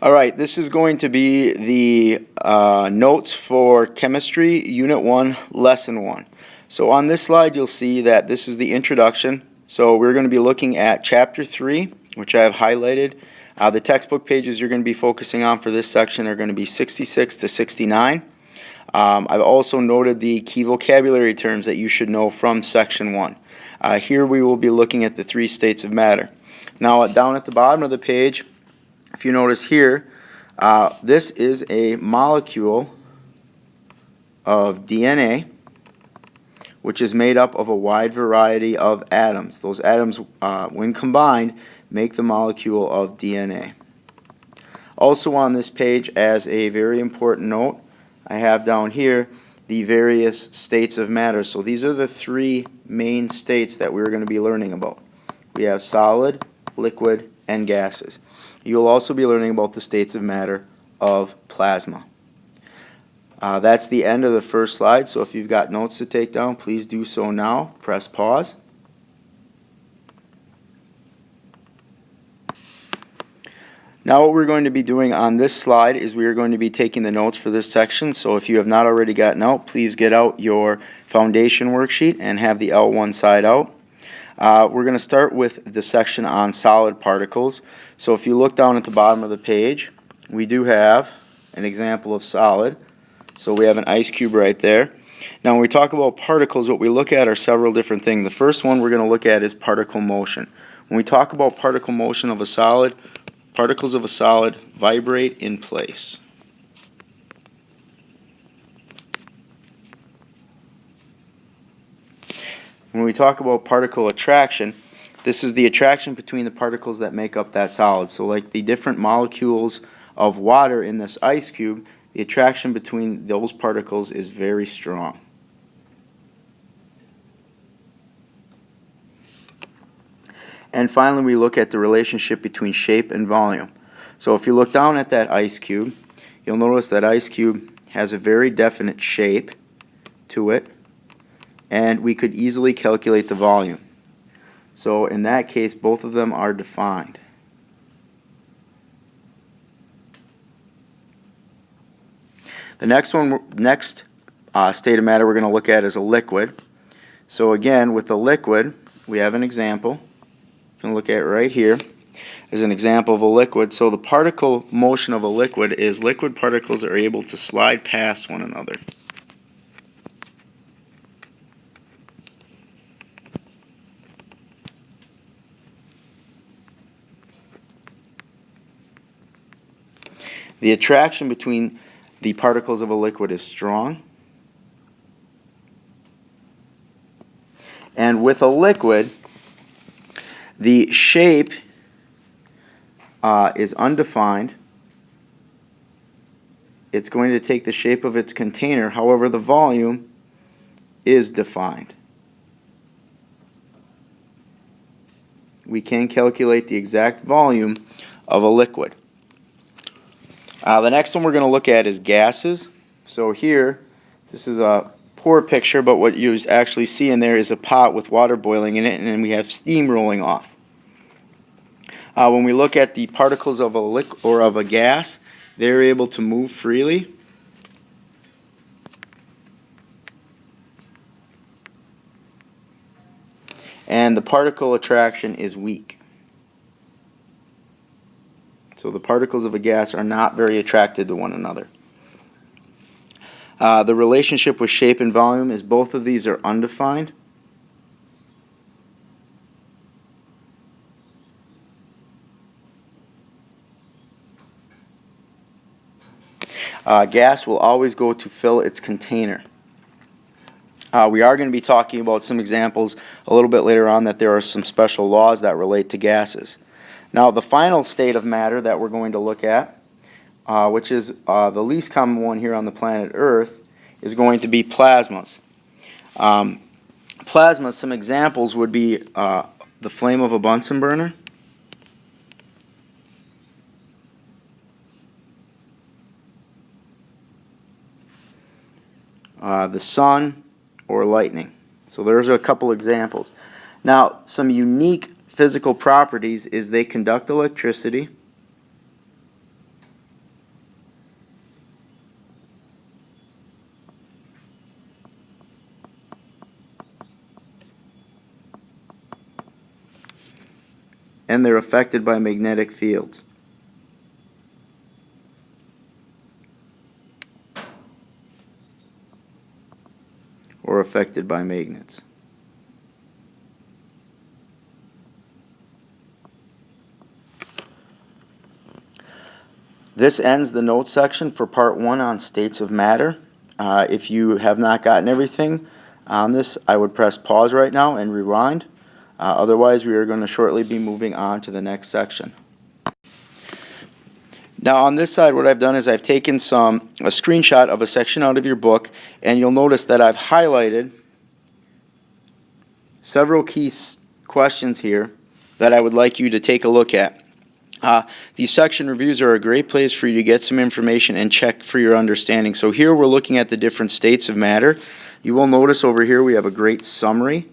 All right, this is going to be the notes for Chemistry, Unit 1, Lesson 1. So on this slide, you'll see that this is the introduction. So we're going to be looking at Chapter 3, which I have highlighted. The textbook pages you're going to be focusing on for this section are going to be 66 to 69. I've also noted the key vocabulary terms that you should know from Section 1. Here we will be looking at the three states of matter. Now down at the bottom of the page, if you notice here, this is a molecule of DNA, which is made up of a wide variety of atoms. Those atoms, when combined, make the molecule of DNA. Also on this page, as a very important note, I have down here the various states of matter. So these are the three main states that we're going to be learning about. We have solid, liquid, and gases. You'll also be learning about the states of matter of plasma. That's the end of the first slide, so if you've got notes to take down, please do so now. Press pause. Now what we're going to be doing on this slide is we are going to be taking the notes for this section, so if you have not already gotten out, please get out your foundation worksheet and have the L1 side out. We're going to start with the section on solid particles. So if you look down at the bottom of the page, we do have an example of solid. So we have an ice cube right there. Now when we talk about particles, what we look at are several different things. The first one we're going to look at is particle motion. When we talk about particle motion of a solid, particles of a solid vibrate in place. When we talk about particle attraction, this is the attraction between the particles that make up that solid. So like the different molecules of water in this ice cube, the attraction between those particles is very strong. And finally, we look at the relationship between shape and volume. So if you look down at that ice cube, you'll notice that ice cube has a very definite shape to it, and we could easily calculate the volume. So in that case, both of them are defined. The next state of matter we're going to look at is a liquid. So again, with a liquid, we have an example. You can look at it right here as an example of a liquid. So the particle motion of a liquid is liquid particles are able to slide past one another. The attraction between the particles of a liquid is strong. And with a liquid, the shape is undefined. It's going to take the shape of its container. However, the volume is defined. We can calculate the exact volume of a liquid. The next one we're going to look at is gases. So here, this is a poor picture, but what you actually see in there is a pot with water boiling in it, and then we have steam rolling off. When we look at the particles of a liquid or of a gas, they're able to move freely. And the particle attraction is weak. So the particles of a gas are not very attracted to one another. The relationship with shape and volume is both of these are undefined. Gas will always go to fill its container. We are going to be talking about some examples a little bit later on that there are some special laws that relate to gases. Now the final state of matter that we're going to look at, which is the least common one here on the planet Earth, is going to be plasmas. Plasmas, some examples would be the flame of a Bunsen burner, the sun, or lightning. So there's a couple examples. Now, some unique physical properties is they conduct electricity, and they're affected by magnetic fields. Or affected by magnets. This ends the notes section for part 1 on states of matter. If you have not gotten everything on this, I would press pause right now and rewind. Otherwise, we are going to shortly be moving on to the next section. Now on this side, what I've done is I've taken a screenshot of a section out of your book, and you'll notice that I've highlighted several key questions here that I would like you to take a look at. These section reviews are a great place for you to get some information and check for your understanding. So here we're looking at the different states of matter. You will notice over here we have a great summary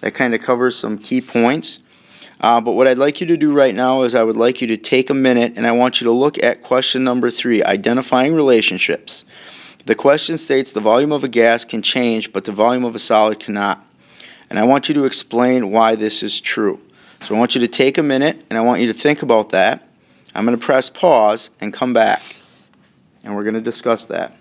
that kind of covers some key points. But what I'd like you to do right now is I would like you to take a minute and I want you to look at question number 3, identifying relationships. The question states the volume of a gas can change, but the volume of a solid cannot. And I want you to explain why this is true. So I want you to take a minute and I want you to think about that. I'm going to press pause and come back, and we're going to discuss that.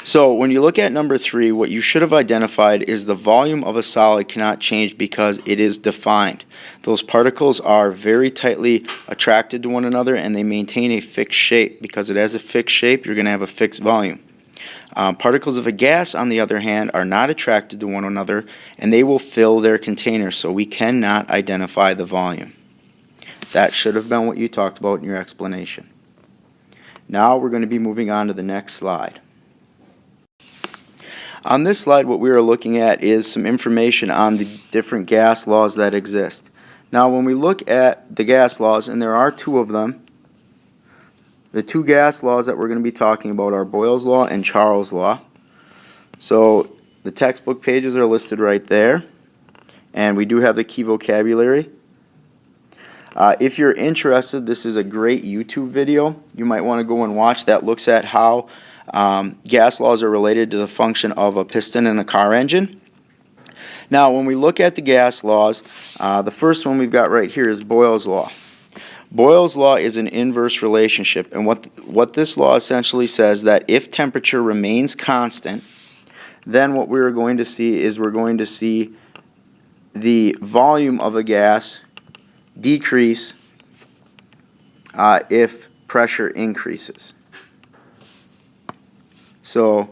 So when you look at number 3, what you should have identified is the volume of a solid cannot change because it is defined. Those particles are very tightly attracted to one another and they maintain a fixed shape. Because it has a fixed shape, you're going to have a fixed volume. Particles of a gas, on the other hand, are not attracted to one another and they will fill their container, so we cannot identify the volume. That should have been what you talked about in your explanation. Now we're going to be moving on to the next slide. On this slide, what we are looking at is some information on the different gas laws that exist. Now when we look at the gas laws, and there are 2 of them, the 2 gas laws that we're going to be talking about are Boyle's Law and Charles' Law. So the textbook pages are listed right there, and we do have the key vocabulary. If you're interested, this is a great YouTube video you might want to go and watch that looks at how gas laws are related to the function of a piston in a car engine. Now when we look at the gas laws, the first one we've got right here is Boyle's Law. Boyle's Law is an inverse relationship, and what this law essentially says that if temperature remains constant, then what we're going to see is we're going to see the volume of a gas decrease if pressure increases. So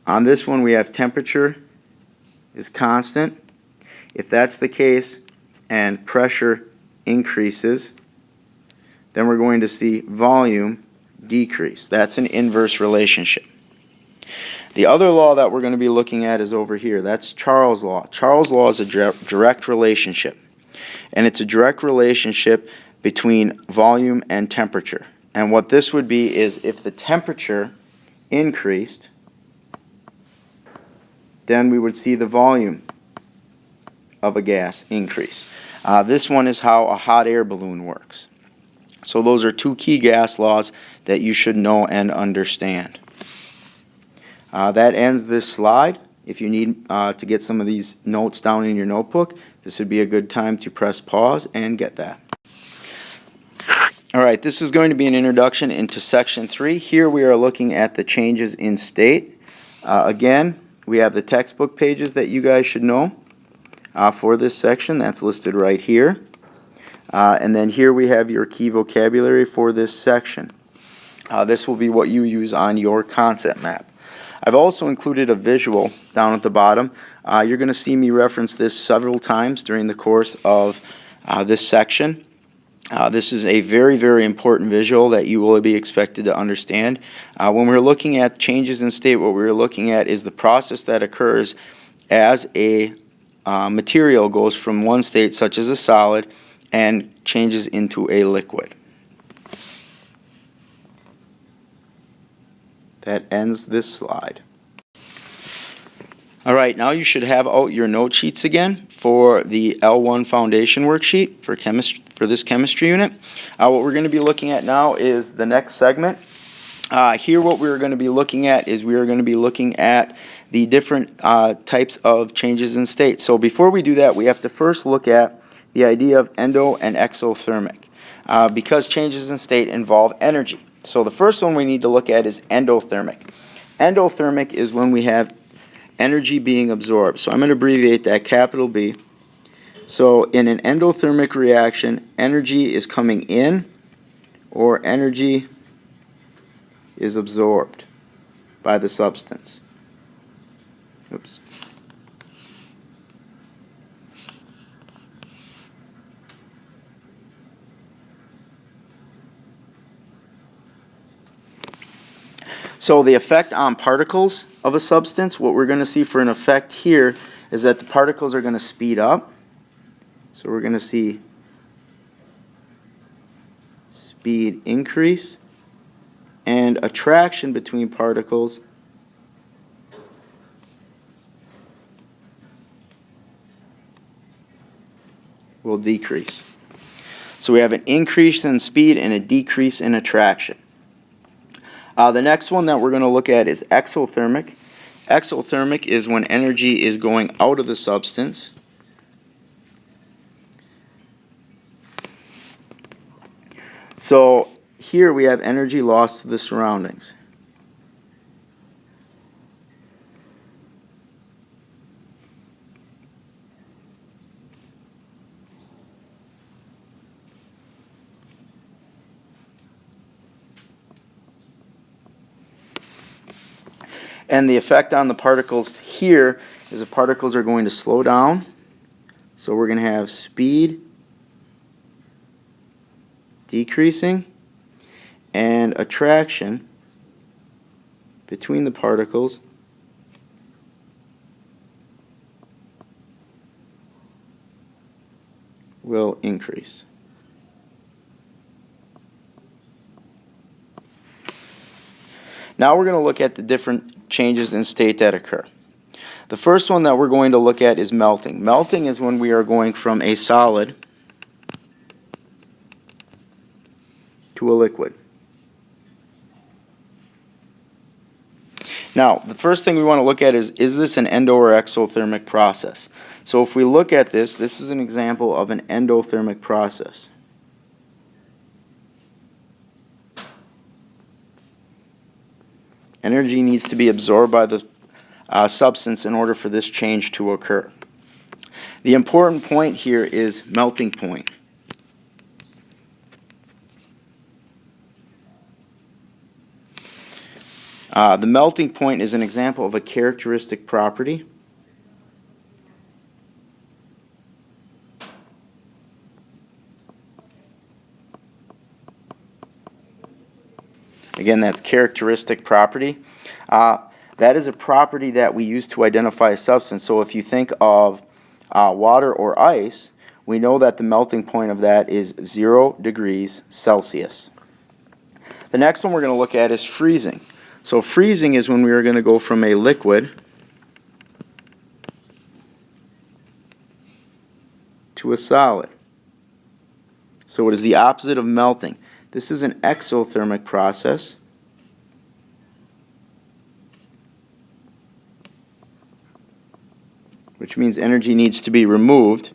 on this one we have temperature is constant. If that's the case and pressure increases, then we're going to see volume decrease. That's an inverse relationship. The other law that we're going to be looking at is over here. That's Charles' Law. Charles' Law is a direct relationship, and it's a direct relationship between volume and temperature. And what this would be is if the temperature increased, then we would see the volume of a gas increase. This one is how a hot air balloon works. So those are 2 key gas laws that you should know and understand. That ends this slide. If you need to get some of these notes down in your notebook, this would be a good time to press pause and get that. Alright, this is going to be an introduction into section 3. Here we are looking at the changes in state. Again, we have the textbook pages that you guys should know for this section. That's listed right here. And then here we have your key vocabulary for this section. This will be what you use on your concept map. I've also included a visual down at the bottom. You're going to see me reference this several times during the course of this section. This is a very, very important visual that you will be expected to understand. When we're looking at changes in state, what we're looking at is the process that occurs as a material goes from one state, such as a solid, and changes into a liquid. That ends this slide. Alright, now you should have out your note sheets again for the L1 Foundation worksheet for this chemistry unit. What we're going to be looking at now is the next segment. Here what we're going to be looking at is we are going to be looking at the different types of changes in state. So before we do that, we have to first look at the idea of endo and exothermic, because changes in state involve energy. So the first one we need to look at is endothermic. Endothermic is when we have energy being absorbed. So I'm going to abbreviate that, capital B. So in an endothermic reaction, energy is coming in or energy is absorbed by the substance. Oops. So the effect on particles of a substance, what we're going to see for an effect here is that the particles are going to speed up. So we're going to see speed increase, and attraction between particles will decrease. So we have an increase in speed and a decrease in attraction. The next one that we're going to look at is exothermic. Exothermic is when energy is going out of the substance. So here we have energy lost to the surroundings. And the effect on the particles here is the particles are going to slow down. So we're going to have speed decreasing and attraction between the particles will increase. Now we're going to look at the different changes in state that occur. The first one that we're going to look at is melting. Melting is when we are going from a solid to a liquid. Now, the first thing we want to look at is this an endo or exothermic process? So if we look at this, this is an example of an endothermic process. Energy needs to be absorbed by the substance in order for this change to occur. The important point here is melting point. The melting point is an example of a characteristic property. Again, that's characteristic property. That is a property that we use to identify a substance. So if you think of water or ice, we know that the melting point of that is 0 degrees Celsius. The next one we're going to look at is freezing. So freezing is when we are going to go from a liquid to a solid. So it is the opposite of melting. This is an exothermic process. Which means energy needs to be removed.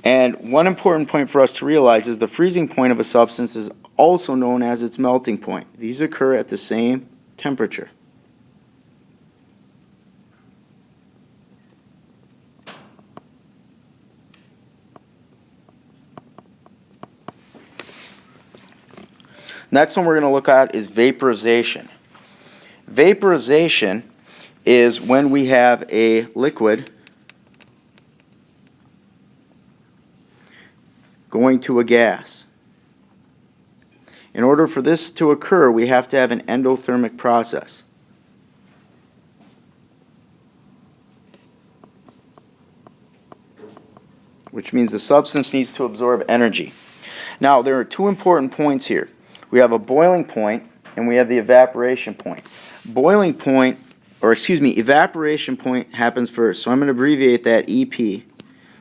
And one important point for us to realize is the freezing point of a substance is also known as its melting point. These occur at the same temperature. Next one we're going to look at is vaporization. Vaporization is when we have a liquid going to a gas. In order for this to occur, we have to have an endothermic process. Which means the substance needs to absorb energy. Now, there are two important points here. We have a boiling point and we have the evaporation point. Evaporation point happens first. So I'm going to abbreviate that EP.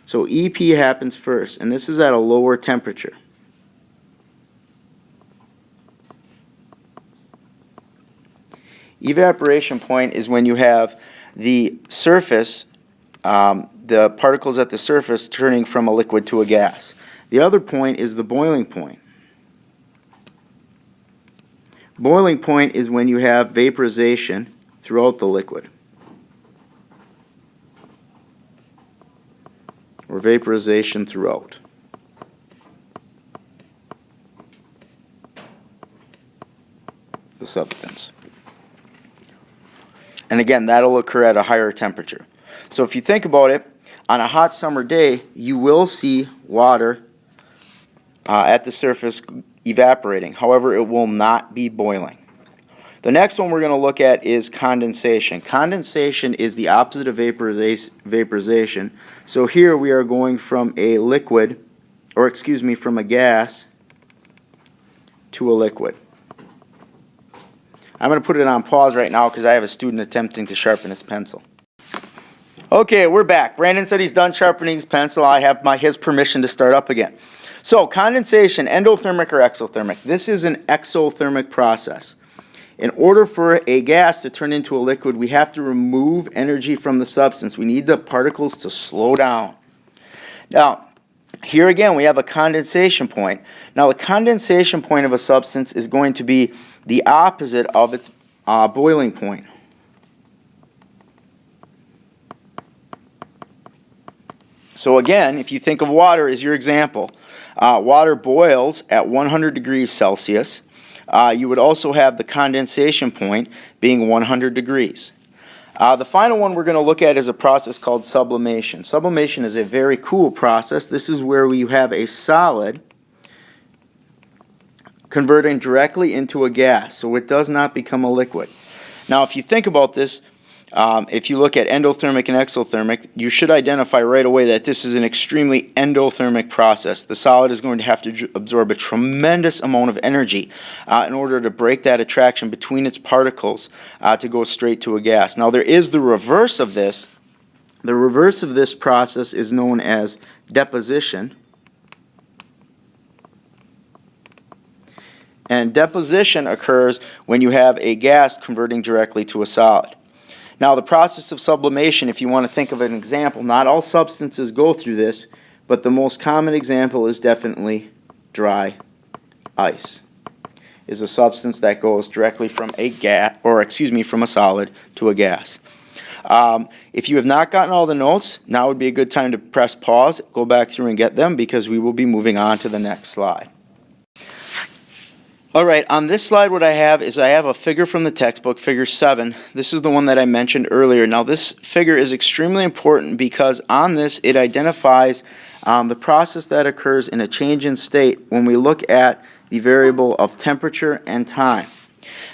So EP happens first, and this is at a lower temperature. Evaporation point is when you have the surface, the particles at the surface turning from a liquid to a gas. The other point is the boiling point. Boiling point is when you have vaporization throughout the liquid, or vaporization throughout. The substance. And again, that'll occur at a higher temperature. So if you think about it, on a hot summer day, you will see water at the surface evaporating. However, it will not be boiling. The next one we're going to look at is condensation. Condensation is the opposite of vaporization. So here we are going from a liquid, or excuse me, from a gas to a liquid. I'm going to put it on pause right now because I have a student attempting to sharpen his pencil. Okay, we're back. Brandon said he's done sharpening his pencil. I have his permission to start up again. So condensation, endothermic or exothermic. This is an exothermic process. In order for a gas to turn into a liquid, we have to remove energy from the substance. We need the particles to slow down. Now, here again, we have a condensation point. Now, the condensation point of a substance is going to be the opposite of its boiling point. So again, if you think of water as your example, water boils at 100 degrees Celsius. You would also have the condensation point being 100 degrees. The final one we're going to look at is a process called sublimation. Sublimation is a very cool process. This is where we have a solid converting directly into a gas, so it does not become a liquid. Now, if you think about this, if you look at endothermic and exothermic, you should identify right away that this is an extremely endothermic process. The solid is going to have to absorb a tremendous amount of energy in order to break that attraction between its particles to go straight to a gas. Now, there is the reverse of this. The reverse of this process is known as deposition. And deposition occurs when you have a gas converting directly to a solid. Now, the process of sublimation, if you want to think of an example, not all substances go through this, but the most common example is definitely dry ice. Is a substance that goes directly from a from a solid to a gas. If you have not gotten all the notes, now would be a good time to press pause, go back through and get them, because we will be moving on to the next slide. All right, on this slide what I have is I have a figure from the textbook, figure 7. This is the one that I mentioned earlier. Now this figure is extremely important because on this it identifies the process that occurs in a change in state when we look at the variable of temperature and time.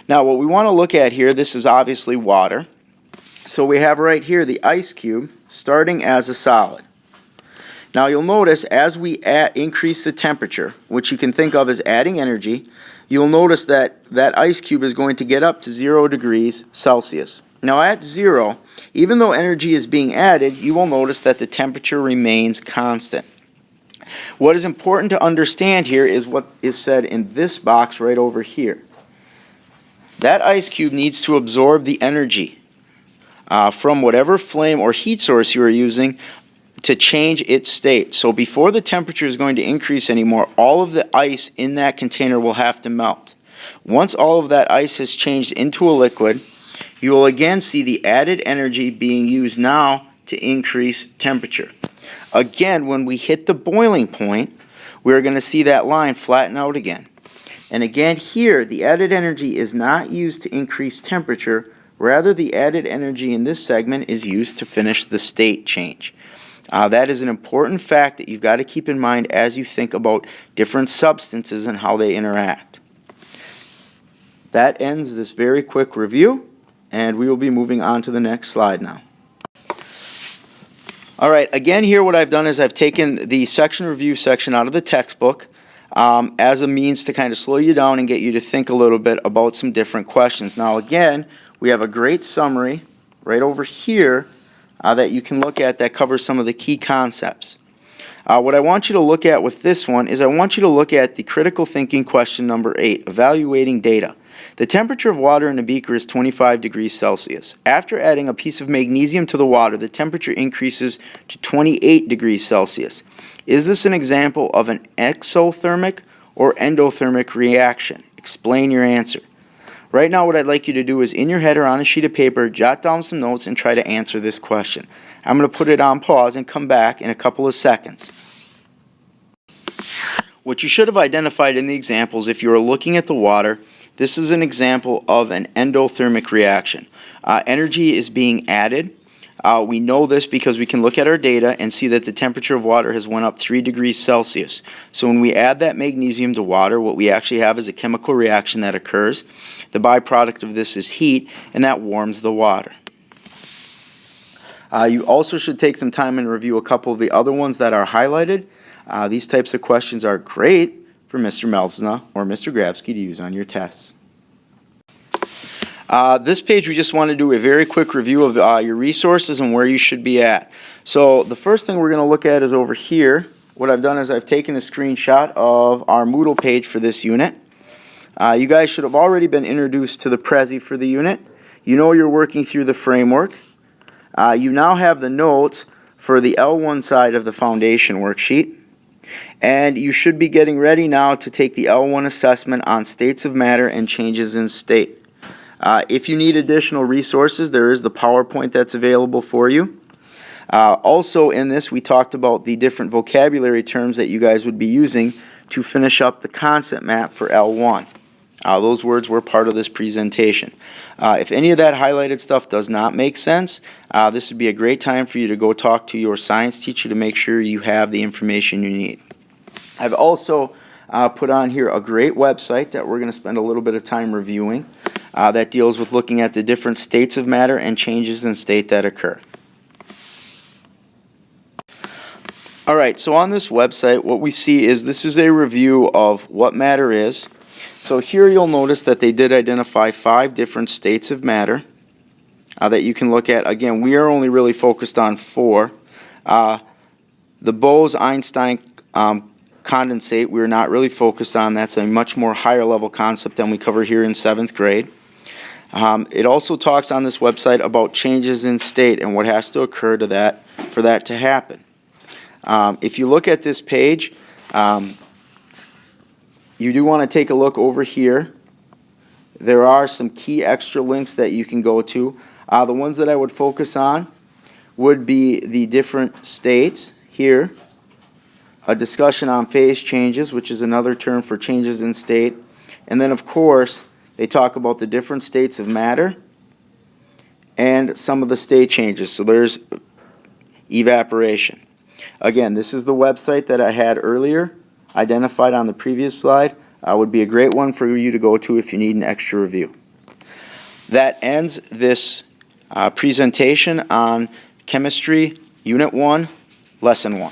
Now what we want to look at here, this is obviously water. So we have right here the ice cube starting as a solid. Now you'll notice as we increase the temperature, which you can think of as adding energy, you'll notice that that ice cube is going to get up to 0 degrees Celsius. Now at 0, even though energy is being added, you will notice that the temperature remains constant. What is important to understand here is what is said in this box right over here. That ice cube needs to absorb the energy from whatever flame or heat source you are using to change its state. So before the temperature is going to increase anymore, all of the ice in that container will have to melt. Once all of that ice has changed into a liquid, you will again see the added energy being used now to increase temperature. Again, when we hit the boiling point, we're going to see that line flatten out again. And again here, the added energy is not used to increase temperature, rather the added energy in this segment is used to finish the state change. That is an important fact that you've got to keep in mind as you think about different substances and how they interact. That ends this very quick review, and we will be moving on to the next slide now. Alright, again here what I've done is I've taken the section review section out of the textbook as a means to kind of slow you down and get you to think a little bit about some different questions. Now again, we have a great summary right over here that you can look at that covers some of the key concepts. What I want you to look at with this one is I want you to look at the critical thinking question number 8, evaluating data. The temperature of water in a beaker is 25 degrees Celsius. After adding a piece of magnesium to the water, the temperature increases to 28 degrees Celsius. Is this an example of an exothermic or endothermic reaction? Explain your answer. Right now, what I'd like you to do is, in your head or on a sheet of paper, jot down some notes and try to answer this question. I'm going to put it on pause and come back in a couple of seconds. What you should have identified in the examples, if you were looking at the water, this is an example of an endothermic reaction. Energy is being added. We know this because we can look at our data and see that the temperature of water has went up 3 degrees Celsius. So when we add that magnesium to water, what we actually have is a chemical reaction that occurs. The byproduct of this is heat, and that warms the water. You also should take some time and review a couple of the other ones that are highlighted. These types of questions are great for Mr. Melzna or Mr. Grabsky to use on your tests. This page, we just want to do a very quick review of your resources and where you should be at. So the first thing we're going to look at is over here. What I've done is I've taken a screenshot of our Moodle page for this unit. You guys should have already been introduced to the Prezi for the unit. You know you're working through the framework. You now have the notes for the L1 side of the foundation worksheet. And you should be getting ready now to take the L1 assessment on states of matter and changes in state. If you need additional resources, there is the PowerPoint that's available for you. Also in this, we talked about the different vocabulary terms that you guys would be using to finish up the concept map for L1. Those words were part of this presentation. If any of that highlighted stuff does not make sense, this would be a great time for you to go talk to your science teacher to make sure you have the information you need. I've also put on here a great website that we're going to spend a little bit of time reviewing that deals with looking at the different states of matter and changes in state that occur. Alright, so on this website, what we see is this is a review of what matter is. So here you'll notice that they did identify 5 different states of matter that you can look at. Again, we are only really focused on 4. The Bose-Einstein condensate, we're not really focused on. That's a much more higher level concept than we cover here in 7th grade. It also talks on this website about changes in state and what has to occur to that for that to happen. If you look at this page, you do want to take a look over here. There are some key extra links that you can go to. The ones that I would focus on would be the different states here. A discussion on phase changes, which is another term for changes in state. And then, of course, they talk about the different states of matter and some of the state changes. So there's evaporation. Again, this is the website that I had earlier, identified on the previous slide. Would be a great one for you to go to if you need an extra review. That ends this presentation on Chemistry, Unit 1, Lesson 1.